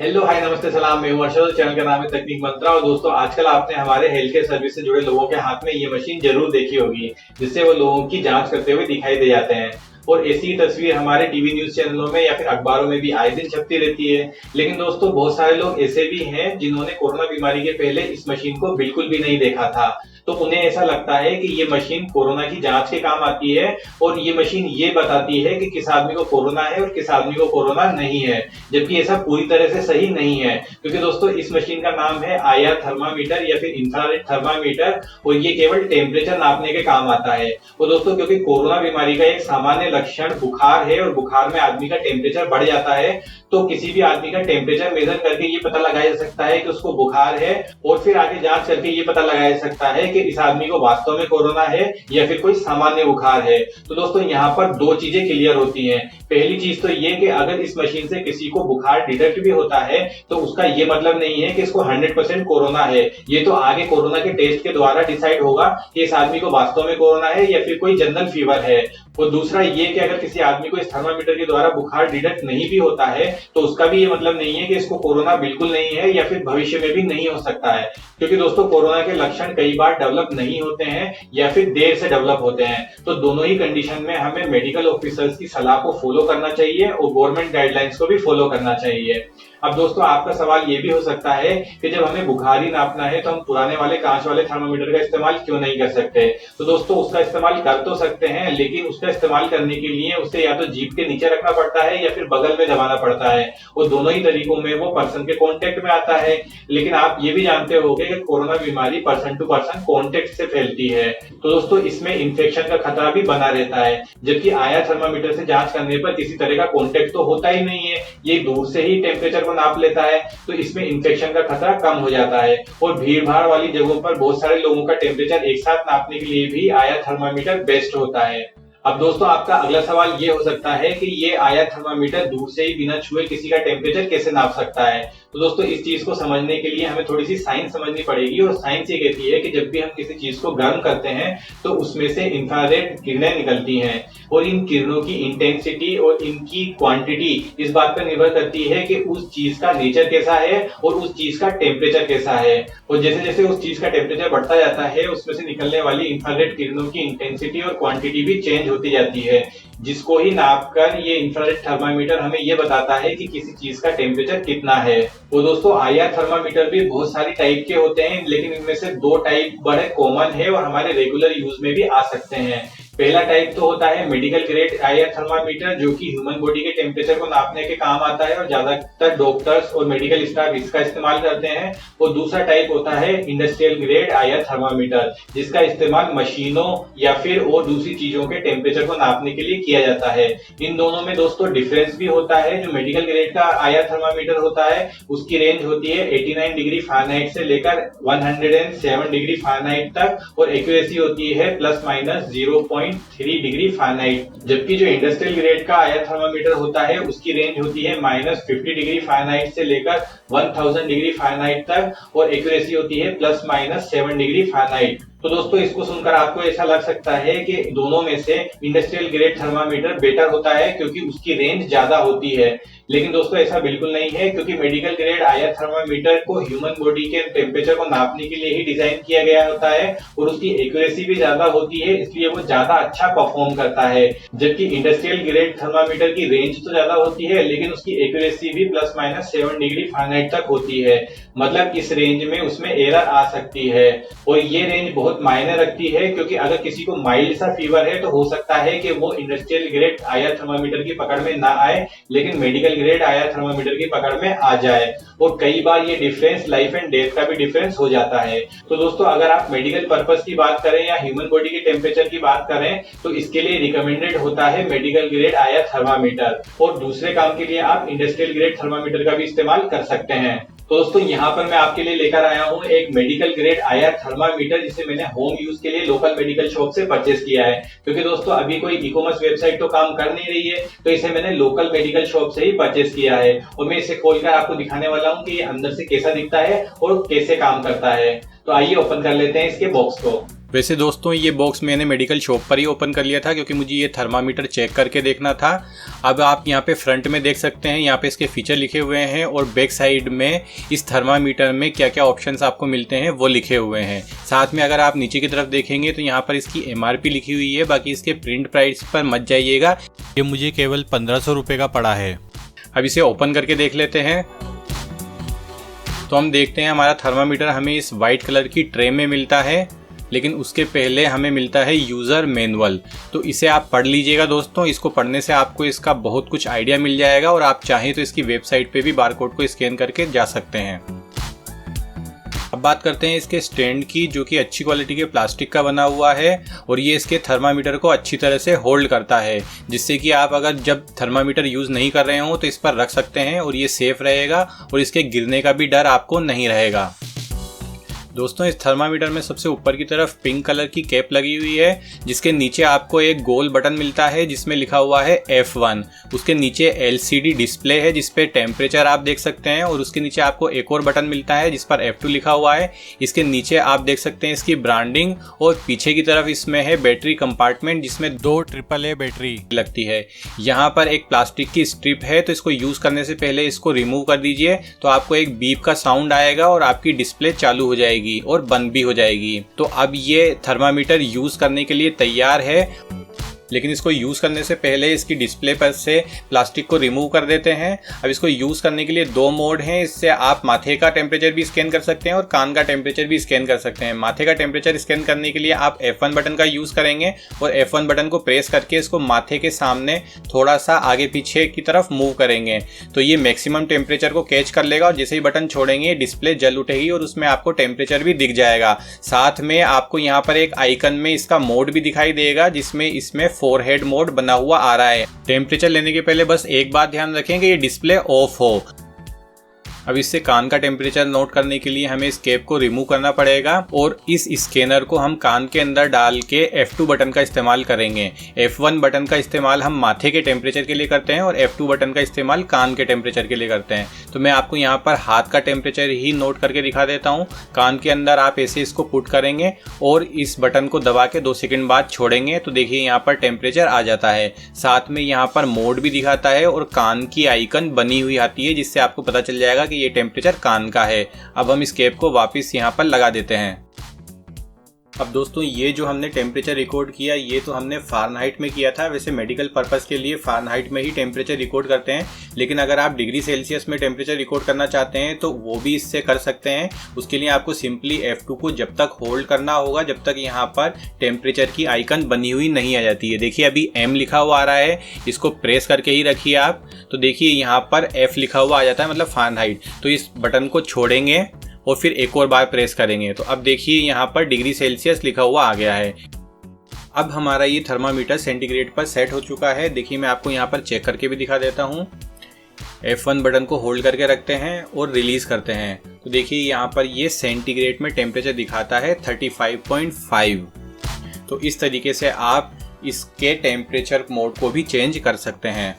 Hello hi नमस्ते सलाम, मैं हूं अर्शद। चैनल का नाम है तकनीक मंत्रा। और दोस्तों, आजकल आपने हमारे हेल्थ केयर सर्विस से जुड़े लोगों के हाथ में ये मशीन जरूर देखी होगी, जिससे वो लोगों की जांच करते हुए दिखाई दे जाते हैं। और ऐसी ही तस्वीर हमारे टीवी न्यूज चैनलों में या फिर अखबारों में भी आए दिन छपती रहती है। लेकिन दोस्तों, बहुत सारे लोग ऐसे भी हैं जिन्होंने कोरोना बीमारी के पहले इस मशीन को बिल्कुल भी नहीं देखा था। तो उन्हें ऐसा लगता है कि ये मशीन कोरोना की जांच के काम आती है और ये मशीन ये बताती है कि किस आदमी को कोरोना है और किस आदमी को कोरोना नहीं है। जबकि ऐसा पूरी तरह से सही नहीं है, क्योंकि दोस्तों इस मशीन का नाम है आईआर थर्मामीटर या फिर इंफ्रारेड थर्मामीटर। और ये केवल टेम्परेचर नापने के काम आता है। और दोस्तों, क्योंकि कोरोना बीमारी का एक सामान्य लक्षण बुखार है और बुखार में आदमी का टेम्परेचर बढ़ जाता है, तो किसी भी आदमी का टेम्परेचर मेजर करके ये पता लगाया जा सकता है कि उसको बुखार है। और फिर आगे जांच करके ये पता लगाया जा सकता है कि इस आदमी को वास्तव में कोरोना है या फिर कोई सामान्य बुखार है। तो दोस्तों, यहाँ पर दो चीजें क्लियर होती हैं। पहली चीज तो ये कि अगर इस मशीन से किसी को बुखार डिटेक्ट भी होता है, तो उसका ये मतलब नहीं है कि इसको 100% कोरोना है। ये तो आगे कोरोना के टेस्ट के द्वारा डिसाइड होगा कि इस आदमी को वास्तव में कोरोना है या फिर कोई जनरल फीवर है। और दूसरा ये कि अगर किसी आदमी को इस थर्मामीटर के द्वारा बुखार डिटेक्ट नहीं भी होता है, तो उसका भी ये मतलब नहीं है कि इसको कोरोना बिल्कुल नहीं है या फिर भविष्य में भी नहीं हो सकता है। क्योंकि दोस्तों, कोरोना के लक्षण कई बार डेवलप नहीं होते हैं या फिर देर से डेवलप होते हैं। तो दोनों ही कंडीशन में हमें मेडिकल ऑफिसर्स की सलाह को फॉलो करना चाहिए और गवर्नमेंट गाइडलाइंस को भी फॉलो करना चाहिए। अब दोस्तों, आपका सवाल ये भी हो सकता है कि जब हमें बुखार ही नापना है तो हम पुराने वाले कांच वाले थर्मामीटर का इस्तेमाल क्यों नहीं कर सकते। तो दोस्तों, उसका इस्तेमाल कर तो सकते हैं, लेकिन उसका इस्तेमाल करने के लिए उसे या तो जीभ के नीचे रखना पड़ता है या फिर बगल में दबाना पड़ता है। और दोनों ही तरीकों में वो पर्सन के कॉन्टेक्ट में आता है। लेकिन आप ये भी जानते होंगे कि कोरोना बीमारी पर्सन टू पर्सन कॉन्टेक्ट से फैलती है। तो दोस्तों, इसमें इंफेक्शन का खतरा भी बना रहता है। जबकि आईआर थर्मामीटर से जांच करने पर किसी तरह का कॉन्टेक्ट तो होता ही नहीं है, ये दूर से ही टेम्परेचर को नाप लेता है। तो इसमें इंफेक्शन का खतरा कम हो जाता है। और भीड़ भाड़ वाली जगहों पर बहुत सारे लोगों का टेम्परेचर एक साथ नापने के लिए भी आईआर थर्मामीटर बेस्ट होता है। अब दोस्तों, आपका अगला सवाल ये हो सकता है कि ये आईआर थर्मामीटर दूर से ही बिना छुए किसी का टेम्परेचर कैसे नाप सकता है। तो दोस्तों, इस चीज को समझने के लिए हमें थोड़ी सी साइंस समझनी पड़ेगी। और साइंस ये कहती है कि जब भी हम किसी चीज को गर्म करते हैं तो उसमें से इंफ्रारेड किरणें निकलती हैं। और इन किरणों की इंटेंसिटी और इनकी क्वांटिटी इस बात पर निर्भर करती है कि उस चीज का नेचर कैसा है और उस चीज का टेम्परेचर कैसा है। और जैसे जैसे उस चीज का टेम्परेचर बढ़ता जाता है, उसमें से निकलने वाली इंफ्रारेड किरणों की इंटेंसिटी और क्वांटिटी भी चेंज होती जाती है, जिसको ही नापकर ये इंफ्रारेड थर्मामीटर हमें ये बताता है कि किसी चीज का टेम्परेचर कितना है। तो दोस्तों, आईआर थर्मामीटर भी बहुत सारी टाइप के होते हैं, लेकिन इनमें से दो टाइप बड़े कॉमन है और हमारे रेगुलर यूज में भी आ सकते हैं। पहला टाइप तो होता है मेडिकल ग्रेड आईआर थर्मामीटर, जो कि ह्यूमन बॉडी के टेम्परेचर को नापने के काम आता है और ज्यादातर डॉक्टर्स और मेडिकल स्टाफ इसका इस्तेमाल करते हैं। और दूसरा टाइप होता है इंडस्ट्रियल ग्रेड आईआर थर्मामीटर, जिसका इस्तेमाल मशीनों या फिर और दूसरी चीजों के टेम्परेचर को नापने के लिए किया जाता है। इन दोनों में दोस्तों डिफरेंस भी होता है। जो मेडिकल ग्रेड का आईआर थर्मामीटर होता है, उसकी रेंज होती है 89 डिग्री फ़ारेनहाइट से लेकर 107 डिग्री फ़ारेनहाइट तक, और एक्यूरेसी होती है प्लस माइनस 0.3 डिग्री फ़ारेनहाइट। जबकि जो इंडस्ट्रियल ग्रेड का आईआर थर्मामीटर होता है, उसकी रेंज होती है -50 डिग्री फ़ारेनहाइट से लेकर 1000 डिग्री फ़ारेनहाइट तक, और एक्यूरेसी होती है प्लस माइनस 7 डिग्री फ़ारेनहाइट। तो दोस्तों, इसको सुनकर आपको ऐसा लग सकता है कि दोनों में से इंडस्ट्रियल ग्रेड थर्मामीटर बेटर होता है क्योंकि उसकी रेंज ज्यादा होती है। लेकिन दोस्तों, ऐसा बिल्कुल नहीं है, क्योंकि मेडिकल ग्रेड आईआर थर्मामीटर को ह्यूमन बॉडी के टेम्परेचर को नापने के लिए ही डिजाइन किया गया होता है और उसकी एक्यूरेसी भी ज्यादा होती है, इसलिए वो ज्यादा अच्छा परफॉर्म करता है। जबकि इंडस्ट्रियल ग्रेड थर्मामीटर की रेंज तो ज्यादा होती है, लेकिन उसकी एक्यूरेसी भी प्लस माइनस 7 डिग्री फ़ारेनहाइट तक होती है। मतलब इस रेंज में उसमें एरर आ सकती है। और ये रेंज बहुत मायने रखती है, क्योंकि अगर किसी को माइल्ड सा फीवर है तो हो सकता है कि वो इंडस्ट्रियल ग्रेड आईआर थर्मामीटर की पकड़ में ना आए, लेकिन मेडिकल ग्रेड आईआर थर्मामीटर की पकड़ में आ जाए। और कई बार ये डिफरेंस लाइफ एंड डेथ का भी डिफरेंस हो जाता है। तो दोस्तों, अगर आप मेडिकल पर्पस की बात करें या ह्यूमन बॉडी के टेम्परेचर की बात करें, तो इसके लिए रिकमेंडेड होता है मेडिकल ग्रेड आईआर थर्मामीटर। और दूसरे काम के लिए आप इंडस्ट्रियल ग्रेड थर्मामीटर का भी इस्तेमाल कर सकते हैं। तो दोस्तों, यहाँ पर मैं आपके लिए लेकर आया हूँ एक मेडिकल ग्रेड आईआर थर्मामीटर, जिसे मैंने होम यूज के लिए लोकल मेडिकल शॉप से परचेस किया है। क्योंकि दोस्तों, अभी कोई ई कॉमर्स वेबसाइट तो काम कर नहीं रही है, तो इसे मैंने लोकल मेडिकल शॉप से ही परचेस किया है। और मैं इसे खोलकर आपको दिखाने वाला हूँ कि ये अंदर से कैसा दिखता है और कैसे काम करता है। तो आइए ओपन कर लेते हैं इसके बॉक्स को। वैसे दोस्तों ये बॉक्स मैंने मेडिकल शॉप पर ही ओपन कर लिया था क्योंकि मुझे ये थर्मामीटर चेक करके देखना था। अब आप यहाँ पे फ्रंट में देख सकते हैं, यहाँ पे इसके फीचर लिखे हुए हैं और बैक साइड में इस थर्मामीटर में क्या क्या ऑप्शंस आपको मिलते हैं वो लिखे हुए हैं। साथ में अगर आप नीचे की तरफ देखेंगे तो यहाँ पर इसकी MRP लिखी हुई है। बाकी इसके प्रिंट प्राइस पर मत जाइएगा, ये मुझे केवल 1500 रुपये का पड़ा है। अब इसे ओपन करके देख लेते हैं। तो हम देखते हैं हमारा थर्मामीटर हमें इस वाइट कलर की ट्रे में मिलता है, लेकिन उसके पहले हमें मिलता है यूज़र मैनुअल। तो इसे आप पढ़ लीजिएगा दोस्तों। इसको पढ़ने से आपको इसका बहुत कुछ आइडिया मिल जाएगा और आप चाहें तो इसकी वेबसाइट पे भी बारकोड को स्कैन करके जा सकते हैं। अब बात करते हैं इसके स्टैंड की, जो कि अच्छी क्वालिटी के प्लास्टिक का बना हुआ है और ये इसके थर्मामीटर को अच्छी तरह से होल्ड करता है, जिससे कि आप अगर जब थर्मामीटर यूज़ नहीं कर रहे हो तो इस पर रख सकते हैं और ये सेफ रहेगा और इसके गिरने का भी डर आपको नहीं रहेगा। दोस्तों इस थर्मामीटर में सबसे ऊपर की तरफ पिंक कलर की कैप लगी हुई है, जिसके नीचे आपको एक गोल बटन मिलता है जिसमें लिखा हुआ है F1। उसके नीचे LCD डिस्प्ले है जिस पे टेम्परेचर आप देख सकते हैं और उसके नीचे आपको एक और बटन मिलता है जिस पर F2 लिखा हुआ है। इसके नीचे आप देख सकते हैं इसकी ब्रांडिंग और पीछे की तरफ इसमें है बैटरी कंपार्टमेंट जिसमें 2 AAA बैटरी लगती है। यहाँ पर एक प्लास्टिक की स्ट्रिप है, तो इसको यूज़ करने से पहले इसको रिमूव कर दीजिए तो आपको एक बीप का साउंड आएगा और आपकी डिस्प्ले चालू हो जाएगी और बंद भी हो जाएगी। तो अब ये थर्मामीटर यूज करने के लिए तैयार है, लेकिन इसको यूज़ करने से पहले इसकी डिस्प्ले पर से प्लास्टिक को रिमूव कर देते हैं। अब इसको यूज़ करने के लिए 2 मोड हैं। इससे आप माथे का टेम्परेचर भी स्कैन कर सकते हैं और कान का टेम्परेचर भी स्कैन कर सकते हैं। माथे का टेम्परेचर स्कैन करने के लिए आप F1 बटन का यूज़ करेंगे और F1 बटन को प्रेस करके इसको माथे के सामने थोड़ा सा आगे पीछे की तरफ मूव करेंगे तो ये मैक्सिमम टेम्परेचर को कैच कर लेगा और जैसे ही बटन छोड़ेंगे डिस्प्ले जल उठेगी और उसमें आपको टेम्परेचर भी दिख जाएगा। साथ में आपको यहाँ पर एक आइकन में इसका मोड भी दिखाई देगा जिसमें इसमें फोरहेड मोड बना हुआ आ रहा है। टेम्परेचर लेने के पहले बस एक बात ध्यान रखें कि ये डिस्प्ले ऑफ हो। अब इससे कान का टेम्परेचर नोट करने के लिए हमें इस कैप को रिमूव करना पड़ेगा और इस स्कैनर को हम कान के अंदर डाल के F2 बटन का इस्तेमाल करेंगे। F1 बटन का इस्तेमाल हम माथे के टेम्परेचर के लिए करते हैं और F2 बटन का इस्तेमाल कान के टेम्परेचर के लिए करते हैं। तो मैं आपको यहाँ पर हाथ का टेम्परेचर ही नोट करके दिखा देता हूँ। कान के अंदर आप ऐसे इसको पुट करेंगे और इस बटन को दबा के 2 सेकंड बाद छोड़ेंगे तो देखिए यहाँ पर टेम्परेचर आ जाता है। साथ में यहाँ पर मोड भी दिखाता है और कान की आइकन बनी हुई आती है जिससे आपको पता चल जाएगा ये टेम्परेचर कान का है। अब हम इस कैप को वापस यहाँ पर लगा देते हैं। अब दोस्तों ये जो हमने टेम्परेचर रिकॉर्ड किया ये तो हमने फ़ारेनहाइट में किया था। वैसे मेडिकल पर्पस के लिए फ़ारेनहाइट में ही टेम्परेचर रिकॉर्ड करते हैं, लेकिन अगर आप डिग्री सेल्सियस में टेम्परेचर रिकॉर्ड करना चाहते हैं तो वो भी इससे कर सकते हैं। उसके लिए आपको सिंपली F2 को जब तक होल्ड करना होगा जब तक यहाँ पर टेम्परेचर की आइकन बनी हुई नहीं आ जाती है। देखिए अभी M लिखा हुआ आ रहा है, इसको प्रेस करके ही रखिए आप तो देखिए यहाँ पर F लिखा हुआ आ जाता है, मतलब फ़ारेनहाइट। तो इस बटन को छोड़ेंगे और फिर एक और बार प्रेस करेंगे तो अब देखिए यहाँ पर डिग्री सेल्सियस लिखा हुआ आ गया है। अब हमारा ये थर्मामीटर सेंटीग्रेड पर सेट हो चुका है। देखिए मैं आपको यहाँ पर चेक करके भी दिखा देता हूँ। F1 बटन को होल्ड करके रखते हैं और रिलीज करते हैं तो देखिए यहाँ पर ये सेंटीग्रेड में टेम्परेचर दिखाता है 35.5। तो इस तरीके से आप इसके टेम्परेचर मोड को भी चेंज कर सकते हैं।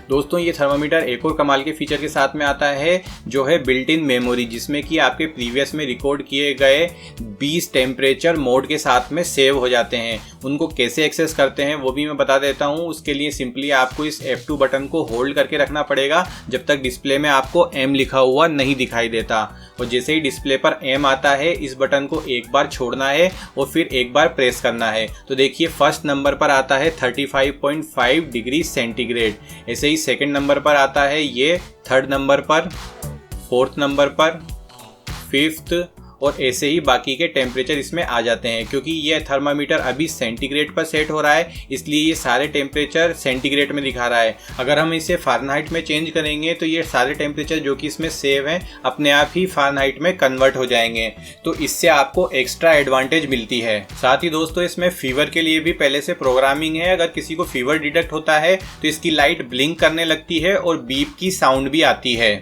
दोस्तों ये थर्मामीटर एक और कमाल के फीचर के साथ में आता है जो है बिल्ट इन मेमोरी, जिसमें कि आपके प्रीवियस में रिकॉर्ड किए गए 20 टेम्परेचर मोड के साथ में सेव हो जाते हैं। उनको कैसे एक्सेस करते हैं वो भी मैं बता देता हूँ। उसके लिए सिंपली आपको इस F2 बटन को होल्ड करके रखना पड़ेगा जब तक डिस्प्ले में आपको M लिखा हुआ नहीं दिखाई देता, और जैसे ही डिस्प्ले पर M आता है इस बटन को एक बार छोड़ना है और फिर एक बार प्रेस करना है। तो देखिए फर्स्ट नंबर पर आता है 35.5 डिग्री सेंटीग्रेड, ऐसे ही सेकंड नंबर पर आता है ये, थर्ड नंबर पर, फोर्थ नंबर पर, फिफ्थ, और ऐसे ही बाकी के टेम्परेचर इसमें आ जाते हैं। क्योंकि ये थर्मामीटर अभी सेंटीग्रेड पर सेट हो रहा है इसलिए ये सारे टेम्परेचर सेंटीग्रेड में दिखा रहा है। अगर हम इसे फ़ारेनहाइट में चेंज करेंगे तो ये सारे टेम्परेचर जो कि इसमें सेव हैं अपने आप ही फ़ारेनहाइट में कन्वर्ट हो जाएंगे। तो इससे आपको एक्स्ट्रा एडवांटेज मिलती है। साथ ही दोस्तों इसमें फीवर के लिए भी पहले से प्रोग्रामिंग है। अगर किसी को फीवर डिटेक्ट होता है तो इसकी लाइट ब्लिंक करने लगती है और बीप की साउंड भी आती है।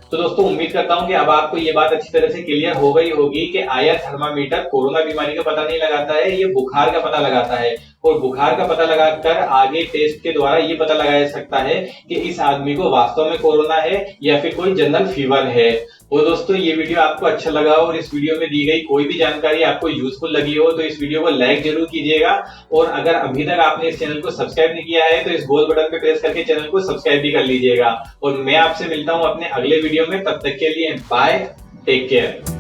तो दोस्तों उम्मीद करता हूं कि अब आपको ये बात अच्छी तरह से क्लियर हो गई होगी कि आया थर्मामीटर कोरोना बीमारी का पता नहीं लगाता है, ये बुखार का पता लगाता है। और बुखार का पता लगाकर आगे टेस्ट के द्वारा ये पता लगाया जा सकता है कि इस आदमी को वास्तव में कोरोना है या फिर कोई जनरल फीवर है। और दोस्तों ये वीडियो आपको अच्छा लगा और इस वीडियो में दी गई कोई भी जानकारी आपको यूजफुल लगी हो तो इस वीडियो को लाइक जरूर कीजिएगा। और अगर अभी तक आपने इस चैनल को सब्सक्राइब नहीं किया है तो इस गोल बटन पे प्रेस करके चैनल को सब्सक्राइब भी कर लीजिएगा। और मैं आपसे मिलता हूं अपने अगले वीडियो में, तब तक के लिए बाय, टेक केयर।